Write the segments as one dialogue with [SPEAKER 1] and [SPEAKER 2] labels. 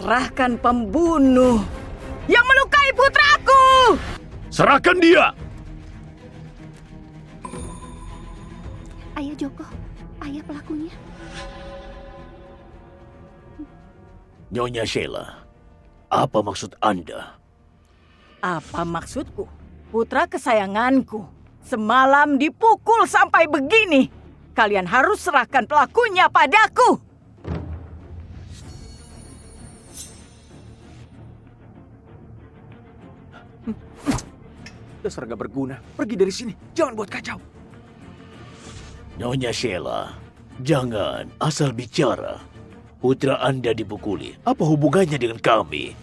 [SPEAKER 1] serahkan pembunuh yang melukai putraku!
[SPEAKER 2] Serahkan dia!
[SPEAKER 3] Ayah Joko, ayah pelakunya.
[SPEAKER 2] Nyonya Sheila, apa maksud Anda?
[SPEAKER 1] Apa maksudku? Putra kesayanganku semalam dipukul sampai begini. Kalian harus serahkan pelakunya padaku.
[SPEAKER 4] Dasar gak berguna. Pergi dari sini. Jangan buat kacau.
[SPEAKER 2] Nyonya Sheila, jangan asal bicara. Putra Anda dipukuli. Apa hubungannya dengan kami?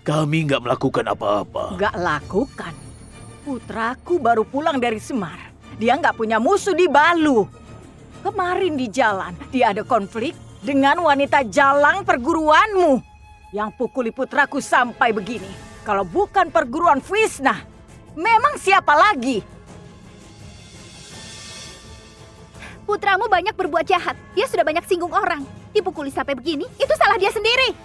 [SPEAKER 2] Kami nggak melakukan apa-apa.
[SPEAKER 1] Gak lakukan. Putraku baru pulang dari Semar. Dia nggak punya musuh di Balu. Kemarin di jalan, dia ada konflik dengan wanita jalang perguruanmu. Yang pukuli putraku sampai begini. Kalau bukan perguruan Visna, memang siapa lagi?
[SPEAKER 3] Putramu banyak berbuat jahat. Dia sudah banyak singgung orang. Dipukuli sampai begini, itu salah dia sendiri.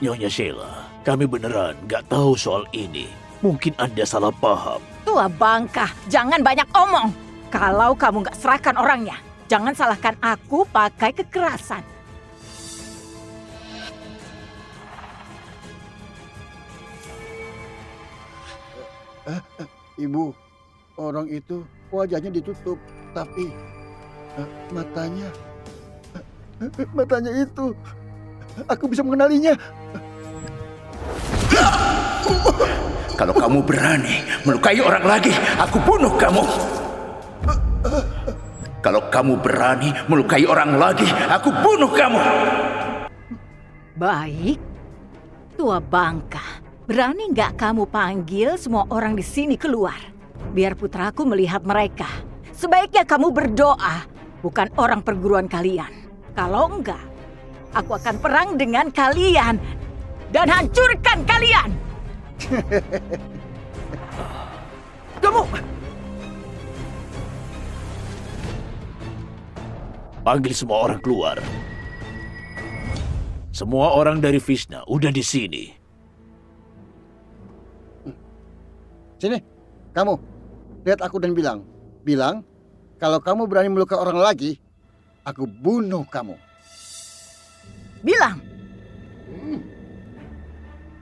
[SPEAKER 2] Nyonya Sheila, kami beneran nggak tahu soal ini. Mungkin Anda salah paham.
[SPEAKER 1] Tua bangka, jangan banyak omong. Kalau kamu nggak serahkan orangnya, jangan salahkan aku pakai kekerasan.
[SPEAKER 5] Ibu, orang itu wajahnya ditutup, tapi matanya itu, aku bisa mengenalinya.
[SPEAKER 6] Kalau kamu berani melukai orang lagi, aku bunuh kamu. Kalau kamu berani melukai orang lagi, aku bunuh kamu.
[SPEAKER 1] Baik, tua bangka. Berani nggak kamu panggil semua orang di sini keluar? Biar putraku melihat mereka. Sebaiknya kamu berdoa, bukan orang perguruan kalian. Kalau enggak, aku akan perang dengan kalian dan hancurkan kalian.
[SPEAKER 4] Kamu!
[SPEAKER 2] Panggil semua orang keluar. Semua orang dari Visna udah di sini.
[SPEAKER 5] Sini, kamu. Lihat aku dan bilang. Bilang, kalau kamu berani melukai orang lagi, aku bunuh kamu.
[SPEAKER 1] Bilang,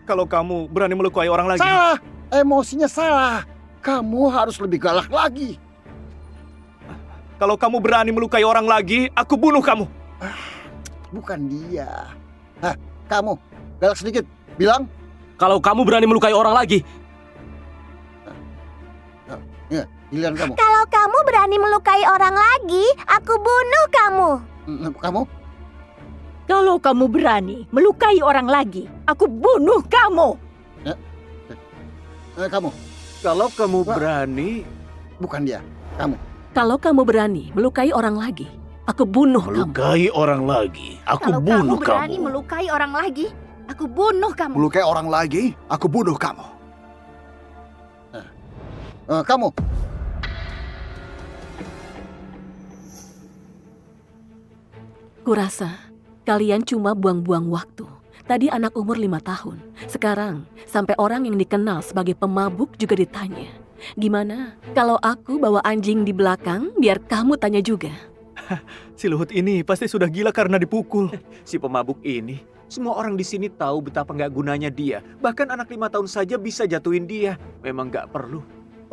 [SPEAKER 4] Kalau kamu berani melukai orang lagi...
[SPEAKER 5] Salah! Emosinya salah. Kamu harus lebih galak lagi.
[SPEAKER 4] Kalau kamu berani melukai orang lagi, aku bunuh kamu.
[SPEAKER 5] Bukan dia. Hah, kamu. Galak sedikit. Bilang.
[SPEAKER 4] Kalau kamu berani melukai orang lagi...
[SPEAKER 5] Ya, giliran kamu.
[SPEAKER 3] Kalau kamu berani melukai orang lagi, aku bunuh kamu.
[SPEAKER 5] Kamu?
[SPEAKER 1] kalau kamu berani melukai orang lagi, aku bunuh kamu.
[SPEAKER 5] Kamu.
[SPEAKER 4] Kalau kamu berani...
[SPEAKER 5] Bukan dia. Kamu.
[SPEAKER 7] Kalau kamu berani melukai orang lagi, aku bunuh kamu.
[SPEAKER 2] Melukai orang lagi, aku
[SPEAKER 3] Kalau
[SPEAKER 2] bunuh
[SPEAKER 3] kamu berani
[SPEAKER 2] kamu.
[SPEAKER 3] melukai orang lagi, aku bunuh kamu.
[SPEAKER 6] Melukai orang lagi, aku bunuh kamu.
[SPEAKER 5] Kamu.
[SPEAKER 7] Kurasa kalian cuma buang-buang waktu. Tadi anak umur 5 tahun. Sekarang sampai orang yang dikenal sebagai pemabuk juga ditanya. Gimana kalau aku bawa anjing di belakang biar kamu tanya juga?
[SPEAKER 4] Si Luhut ini pasti sudah gila karena dipukul. Si pemabuk ini, semua orang di sini tahu betapa nggak gunanya dia. Bahkan anak 5 tahun saja bisa jatuhin dia. Memang nggak perlu.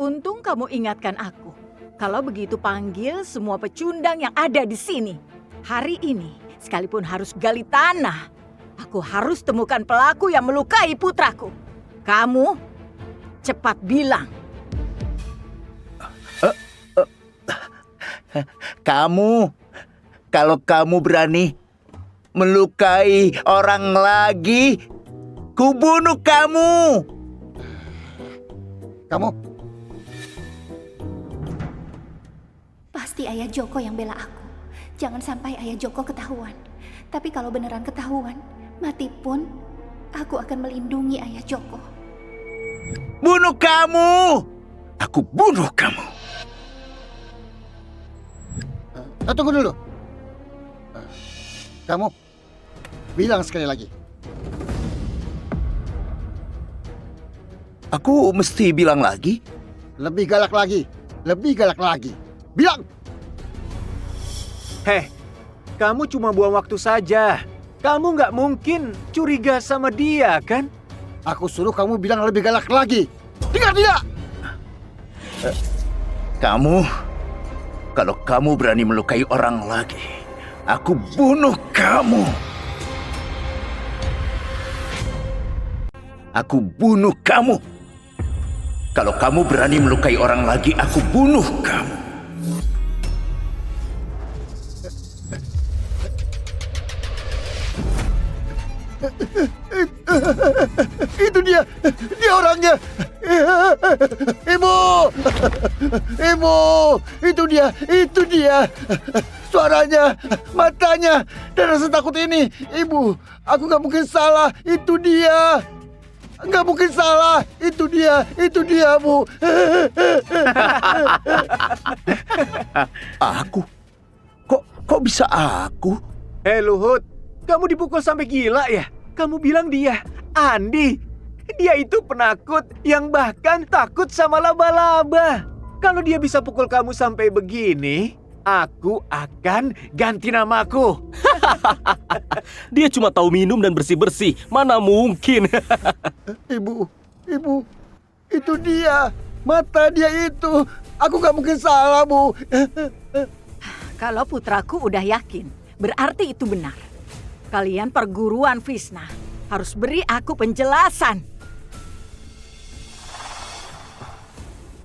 [SPEAKER 1] Untung kamu ingatkan aku. Kalau begitu panggil semua pecundang yang ada di sini. Hari ini, sekalipun harus gali tanah, aku harus temukan pelaku yang melukai putraku. Kamu cepat bilang.
[SPEAKER 6] Kamu, kalau kamu berani melukai orang lagi, kubunuh kamu.
[SPEAKER 5] Kamu.
[SPEAKER 3] Pasti Ayah Joko yang bela aku. Jangan sampai Ayah Joko ketahuan. Tapi kalau beneran ketahuan, mati pun aku akan melindungi Ayah Joko.
[SPEAKER 6] Bunuh kamu. Aku bunuh kamu.
[SPEAKER 5] Tunggu dulu. Kamu bilang sekali lagi.
[SPEAKER 6] Aku mesti bilang lagi?
[SPEAKER 5] Lebih galak lagi. Lebih galak lagi. Bilang!
[SPEAKER 4] Heh, kamu cuma buang waktu saja. Kamu nggak mungkin curiga sama dia, kan?
[SPEAKER 5] Aku suruh kamu bilang lebih galak lagi. Dengar tidak?
[SPEAKER 6] Kalau kamu berani melukai orang lagi, aku bunuh kamu. Aku bunuh kamu. Kalau kamu berani melukai orang lagi, aku bunuh kamu.
[SPEAKER 5] Itu dia orangnya. Ibu, ibu, itu dia. Suaranya, matanya, dan rasa takut ini. Ibu, aku nggak mungkin salah. Itu dia. Nggak mungkin salah. Itu dia, Bu.
[SPEAKER 6] Aku? Kok bisa aku?
[SPEAKER 4] Hei Luhut, kamu dipukul sampai gila ya? Kamu bilang dia, Andi. Dia itu penakut yang bahkan takut sama laba-laba. Kalau dia bisa pukul kamu sampai begini, aku akan ganti namaku.
[SPEAKER 8] Dia cuma tahu minum dan bersih-bersih. Mana mungkin?
[SPEAKER 5] Ibu, itu dia. Mata dia itu. Aku nggak mungkin salah, Bu.
[SPEAKER 1] Kalau putraku udah yakin, berarti itu benar. Kalian perguruan Visna harus beri aku penjelasan.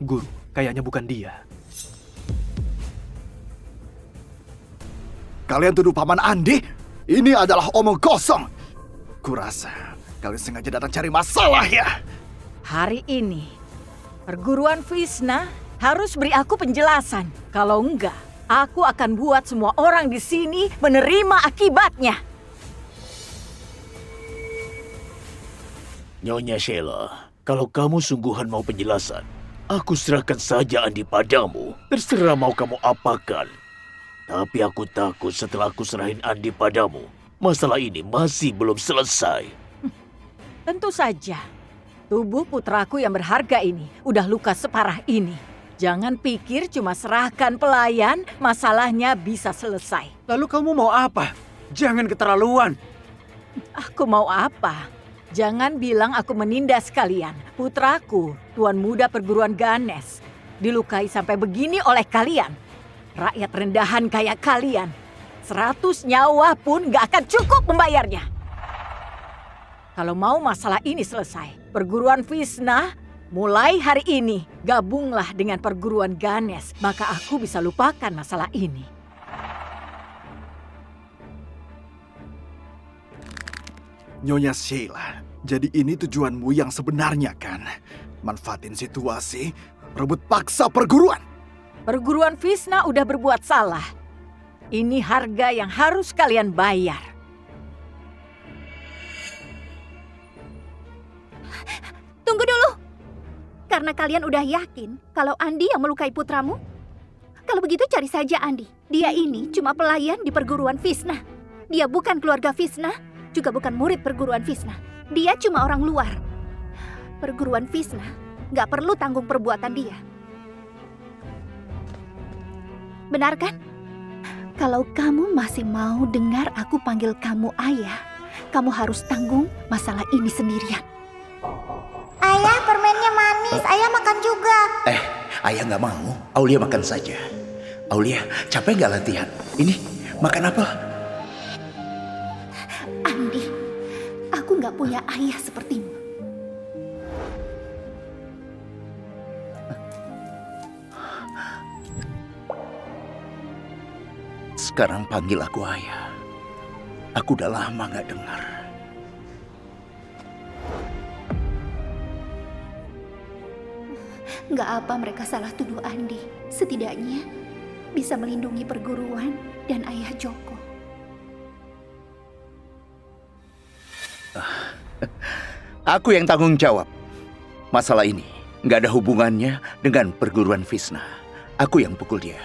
[SPEAKER 4] Guru, kayaknya bukan dia.
[SPEAKER 9] Kalian tuduh Paman Andi? Ini adalah omong kosong. Kurasa kalian sengaja datang cari masalah ya.
[SPEAKER 1] Hari ini, perguruan Visna harus beri aku penjelasan. Kalau enggak, aku akan buat semua orang di sini menerima akibatnya.
[SPEAKER 2] Nyonya Sheila, kalau kamu sungguhan mau penjelasan, aku serahkan saja Andi padamu. Terserah mau kamu apakan. Tapi aku takut setelah aku serahin Andi padamu, masalah ini masih belum selesai.
[SPEAKER 1] Tentu saja, tubuh putraku yang berharga ini udah luka separah ini. Jangan pikir cuma serahkan pelayan, masalahnya bisa selesai.
[SPEAKER 4] Lalu kamu mau apa? Jangan keterlaluan.
[SPEAKER 1] Aku mau apa? Jangan bilang aku menindas kalian. Putraku, tuan muda perguruan Ganes, dilukai sampai begini oleh kalian. Rakyat rendahan kayak kalian, 100 nyawa pun gak akan cukup membayarnya. Kalau mau masalah ini selesai, perguruan Visna mulai hari ini gabunglah dengan perguruan Ganes, maka aku bisa lupakan masalah ini.
[SPEAKER 9] Nyonya Sheila, jadi ini tujuanmu yang sebenarnya kan? Manfaatin situasi, rebut paksa perguruan.
[SPEAKER 1] Perguruan Visna udah berbuat salah. Ini harga yang harus kalian bayar.
[SPEAKER 3] Tunggu dulu. Karena kalian udah yakin kalau Andi yang melukai putramu? Kalau begitu cari saja Andi. Dia ini cuma pelayan di perguruan Visna. Dia bukan keluarga Visna, juga bukan murid perguruan Visna. Dia cuma orang luar. Perguruan Visna nggak perlu tanggung perbuatan dia. Benar kan? Kalau kamu masih mau dengar aku panggil kamu ayah, kamu harus tanggung masalah ini sendirian.
[SPEAKER 10] Ayah, permennya manis. Ayah makan juga.
[SPEAKER 6] Ayah nggak mau. Aulia makan saja. Aulia, capek nggak latihan? Ini, makan apa?
[SPEAKER 3] Andi, aku nggak punya ayah sepertimu.
[SPEAKER 6] Sekarang panggil aku ayah. Aku udah lama nggak dengar.
[SPEAKER 3] Nggak apa mereka salah tuduh Andi. Setidaknya bisa melindungi perguruan dan ayah Joko.
[SPEAKER 6] Aku yang tanggung jawab. Masalah ini nggak ada hubungannya dengan perguruan Visna. Aku yang pukul dia.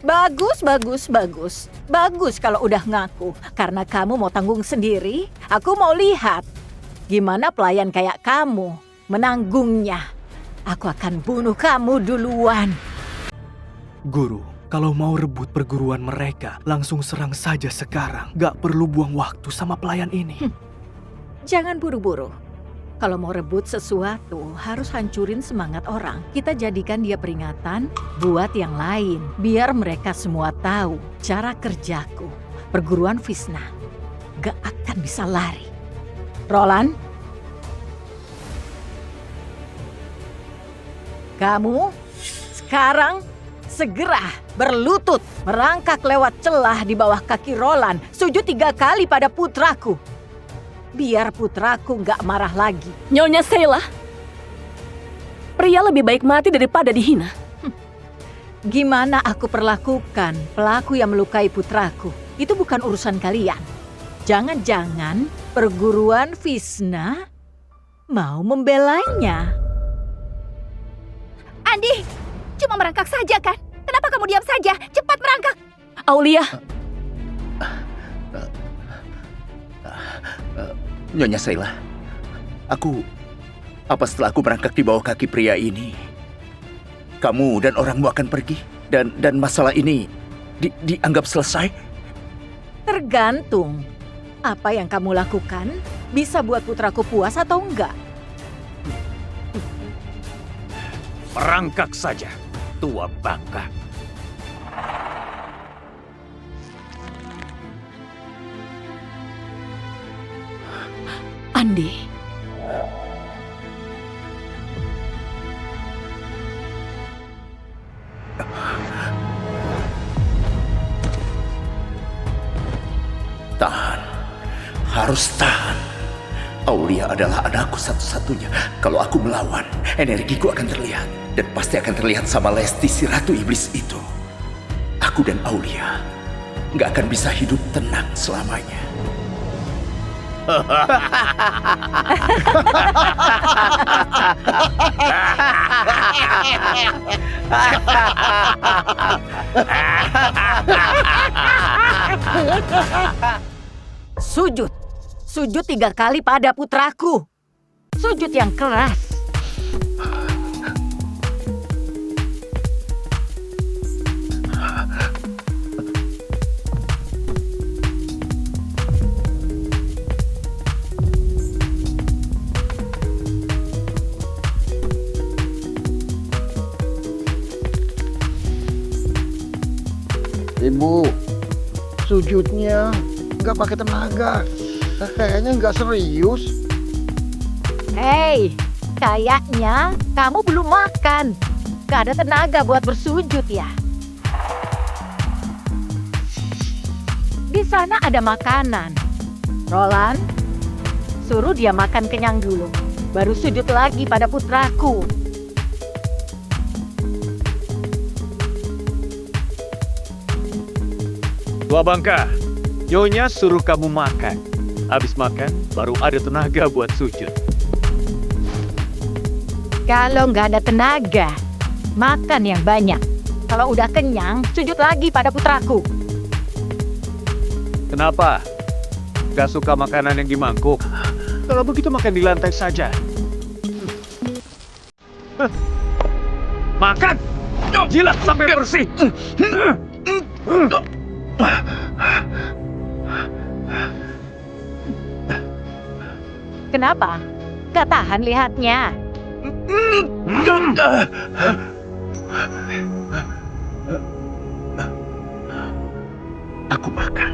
[SPEAKER 1] Bagus, bagus, bagus. Bagus kalau udah ngaku. Karena kamu mau tanggung sendiri, aku mau lihat gimana pelayan kayak kamu menanggungnya. Aku akan bunuh kamu duluan.
[SPEAKER 9] Guru, kalau mau rebut perguruan mereka, langsung serang saja sekarang. Gak perlu buang waktu sama pelayan ini.
[SPEAKER 1] Jangan buru-buru. Kalau mau rebut sesuatu, harus hancurin semangat orang. Kita jadikan dia peringatan buat yang lain. Biar mereka semua tahu cara kerjaku. Perguruan Visna gak akan bisa lari. Roland, kamu sekarang segera berlutut, merangkak lewat celah di bawah kaki Roland, sujud 3 kali pada putraku. Biar putraku gak marah lagi.
[SPEAKER 7] Nyonya Sheila, pria lebih baik mati daripada dihina.
[SPEAKER 1] Gimana aku perlakukan pelaku yang melukai putraku? Itu bukan urusan kalian. Jangan-jangan perguruan Visna mau membelanya.
[SPEAKER 3] Andi, cuma merangkak saja kan? Kenapa kamu diam saja? Cepat merangkak.
[SPEAKER 7] Aulia,
[SPEAKER 6] Nyonya Sheila, apa setelah aku merangkak di bawah kaki pria ini, kamu dan orangmu akan pergi dan masalah ini dianggap selesai?
[SPEAKER 1] Tergantung. Apa yang kamu lakukan bisa buat putraku puas atau enggak.
[SPEAKER 2] Merangkak saja, tua bangka.
[SPEAKER 7] Andi.
[SPEAKER 6] Tahan, harus tahan. Aulia adalah anakku satu-satunya. Kalau aku melawan, energiku akan terlihat. Dan pasti akan terlihat sama Lesti, si Ratu Iblis itu. Aku dan Aulia nggak akan bisa hidup tenang selamanya.
[SPEAKER 1] Sujud. Sujud 3 kali pada putraku. Sujud yang keras.
[SPEAKER 5] Ibu, sujudnya nggak pakai tenaga. Kayaknya nggak serius.
[SPEAKER 1] Hei, kayaknya kamu belum makan. Gak ada tenaga buat bersujud ya. Di sana ada makanan. Roland, suruh dia makan kenyang dulu. Baru sujud lagi pada putraku.
[SPEAKER 4] Tua bangka, Nyonya suruh kamu makan. Habis makan, baru ada tenaga buat sujud.
[SPEAKER 1] Kalau nggak ada tenaga, makan yang banyak. Kalau udah kenyang, sujud lagi pada putraku.
[SPEAKER 4] Kenapa? Gak suka makanan yang di mangkuk? Kalau begitu makan di lantai saja. Makan! Jilat sampai bersih!
[SPEAKER 1] Kenapa? Gak tahan lihatnya.
[SPEAKER 6] Aku makan.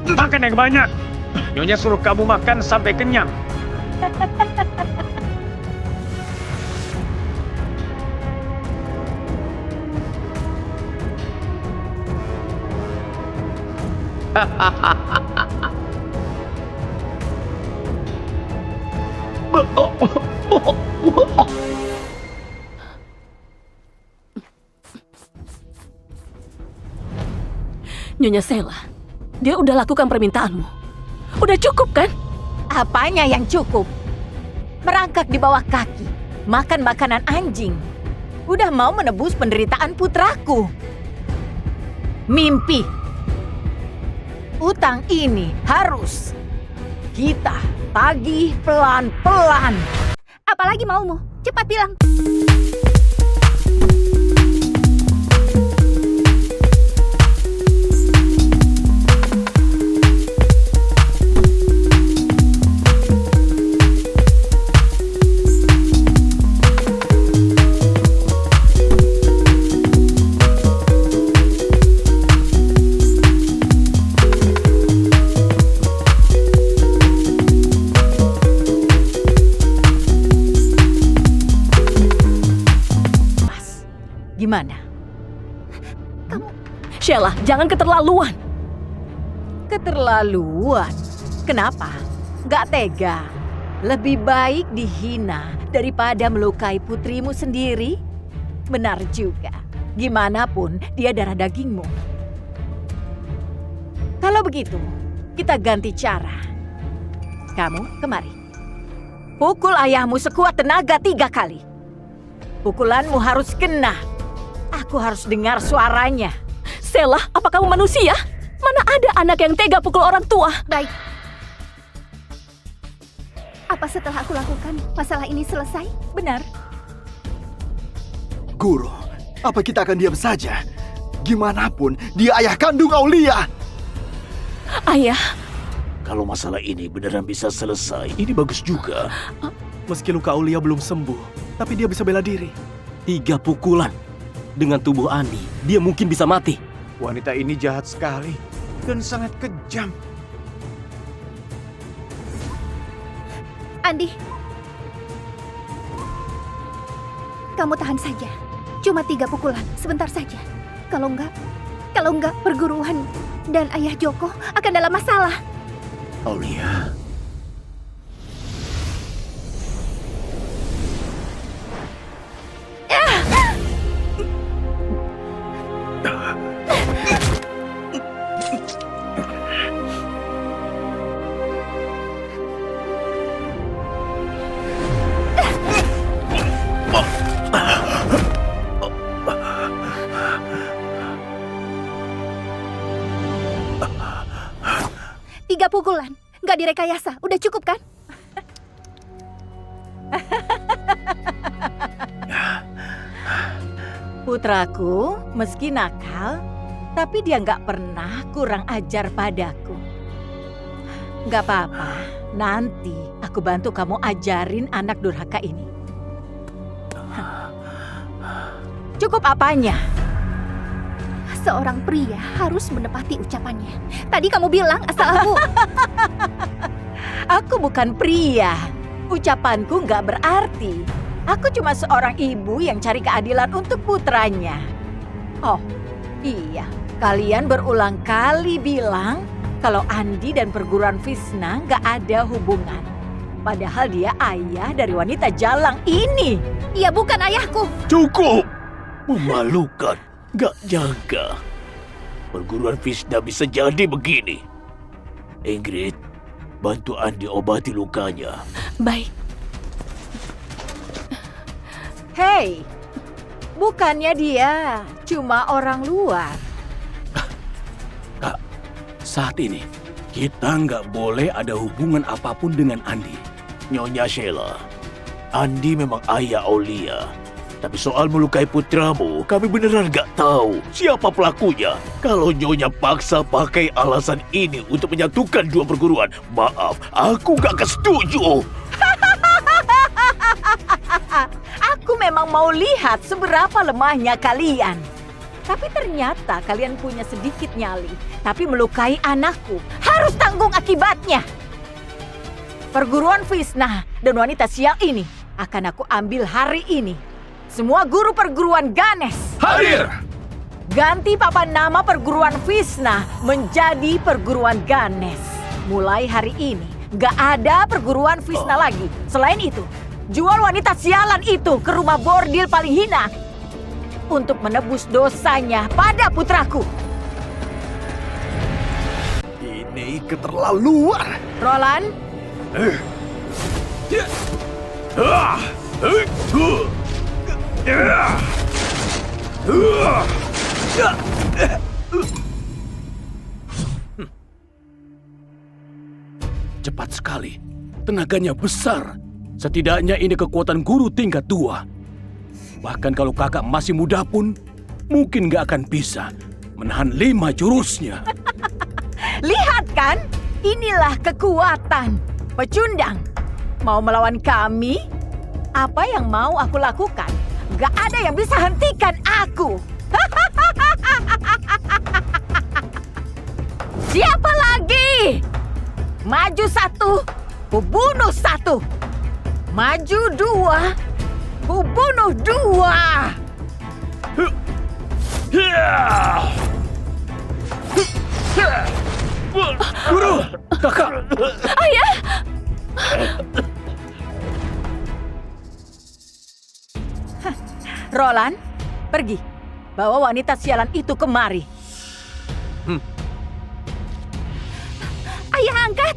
[SPEAKER 4] Makan yang banyak! Nyonya suruh kamu makan sampai kenyang.
[SPEAKER 7] Nyonya Sheila, dia udah lakukan permintaanmu. Udah cukup kan?
[SPEAKER 1] Apanya yang cukup? Merangkak di bawah kaki, makan makanan anjing. Udah mau menebus penderitaan putraku. Mimpi. Utang ini harus kita tagih pelan-pelan.
[SPEAKER 3] Apalagi maumu? Cepat bilang.
[SPEAKER 1] Gimana?
[SPEAKER 7] Sheila, jangan keterlaluan.
[SPEAKER 1] Keterlaluan? Kenapa? Gak tega. Lebih baik dihina daripada melukai putrimu sendiri. Benar juga. Gimana pun dia darah dagingmu. Kalau begitu, kita ganti cara. Kamu kemari. Pukul ayahmu sekuat tenaga 3 kali. Pukulanmu harus kena. Aku harus dengar suaranya.
[SPEAKER 7] Sheila, apa kamu manusia? Mana ada anak yang tega pukul orang tua?
[SPEAKER 3] Baik. Apa setelah aku lakukan, masalah ini selesai?
[SPEAKER 1] Benar.
[SPEAKER 9] Guru, apa kita akan diam saja? Gimanapun, dia ayah kandung Aulia.
[SPEAKER 7] Ayah.
[SPEAKER 2] Kalau masalah ini beneran bisa selesai, ini bagus juga.
[SPEAKER 8] Meski luka Aulia belum sembuh, tapi dia bisa bela diri. 3 pukulan. Dengan tubuh Andi, dia mungkin bisa mati.
[SPEAKER 4] Wanita ini jahat sekali dan sangat kejam.
[SPEAKER 3] Andi, kamu tahan saja. Cuma 3 pukulan, sebentar saja. Kalau enggak perguruan dan ayah Joko akan dalam masalah.
[SPEAKER 2] Aulia.
[SPEAKER 3] Tiga pukulan, nggak direkayasa. Udah cukup kan?
[SPEAKER 1] Putraku, meski nakal, tapi dia nggak pernah kurang ajar padaku. Nggak apa-apa, nanti aku bantu kamu ajarin anak durhaka ini. Cukup apanya?
[SPEAKER 3] Seorang pria harus menepati ucapannya. Tadi kamu bilang asal aku.
[SPEAKER 1] Aku bukan pria. Ucapanku nggak berarti. Aku cuma seorang ibu yang cari keadilan untuk putranya. Oh, iya. Kalian berulang kali bilang kalau Andi dan perguruan Visna nggak ada hubungan. Padahal dia ayah dari wanita jalang ini.
[SPEAKER 3] Dia bukan ayahku.
[SPEAKER 2] Cukup! Memalukan. Gak nyangka. Perguruan Visna bisa jadi begini. Ingrid, bantu Andi obati lukanya.
[SPEAKER 7] Baik.
[SPEAKER 1] Hei, bukannya dia cuma orang luar.
[SPEAKER 8] Kak, saat ini kita nggak boleh ada hubungan apapun dengan Andi.
[SPEAKER 2] Nyonya Sheila, Andi memang ayah Aulia. Tapi soal melukai putramu, kami beneran gak tahu siapa pelakunya. Kalau Nyonya paksa pakai alasan ini untuk menyatukan 2 perguruan, maaf, aku gak setuju.
[SPEAKER 1] Aku memang mau lihat seberapa lemahnya kalian. Tapi ternyata kalian punya sedikit nyali, tapi melukai anakku harus tanggung akibatnya. Perguruan Visna dan wanita sial ini akan aku ambil hari ini. Semua guru perguruan Ganes
[SPEAKER 8] Hadir!
[SPEAKER 1] ganti papan nama perguruan Visna menjadi perguruan Ganes. Mulai hari ini, Gak ada perguruan Visna lagi. Selain itu, jual wanita sialan itu ke rumah bordil paling hina untuk menebus dosanya pada putraku.
[SPEAKER 9] Ini keterlaluan.
[SPEAKER 1] Roland,
[SPEAKER 8] Cepat sekali. Tenaganya besar. Setidaknya ini kekuatan guru tingkat 2. Bahkan kalau kakak masih muda pun, mungkin gak akan bisa menahan 5 jurusnya.
[SPEAKER 1] lihat kan? Inilah kekuatan. Pecundang, mau melawan kami? Apa yang mau aku lakukan? Gak ada yang bisa hentikan aku. Siapa lagi? Maju 1, ku bunuh 1. Maju 2, ku bunuh 2.
[SPEAKER 8] Guru, kakak.
[SPEAKER 7] Ayah!
[SPEAKER 1] Roland, pergi. Bawa wanita sialan itu kemari.
[SPEAKER 3] Ayah angkat!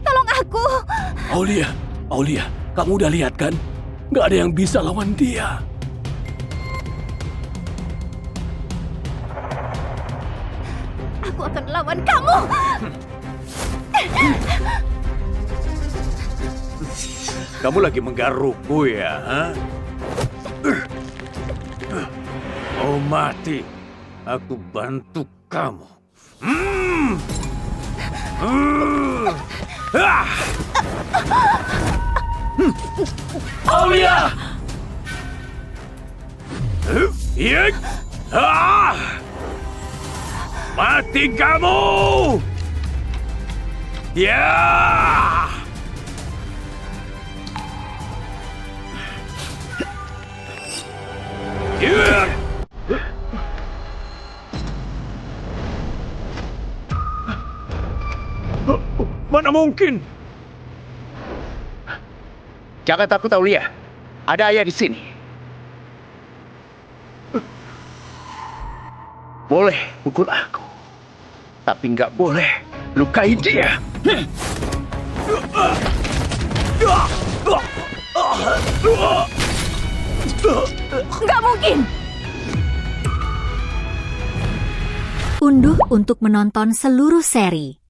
[SPEAKER 3] Tolong aku!
[SPEAKER 8] Aulia, kamu udah lihat kan? Gak ada yang bisa lawan dia.
[SPEAKER 3] Aku akan lawan kamu!
[SPEAKER 4] Kamu lagi menggarukku ya, ha? Mau mati, aku bantu kamu.
[SPEAKER 8] Aulia!
[SPEAKER 4] Mati kamu! Ya!
[SPEAKER 8] Mana mungkin?
[SPEAKER 6] Jangan takut Aulia. Ada ayah di sini. Boleh pukul aku. Tapi nggak boleh lukai dia.
[SPEAKER 1] Nggak mungkin!
[SPEAKER 11] Unduh untuk menonton seluruh seri.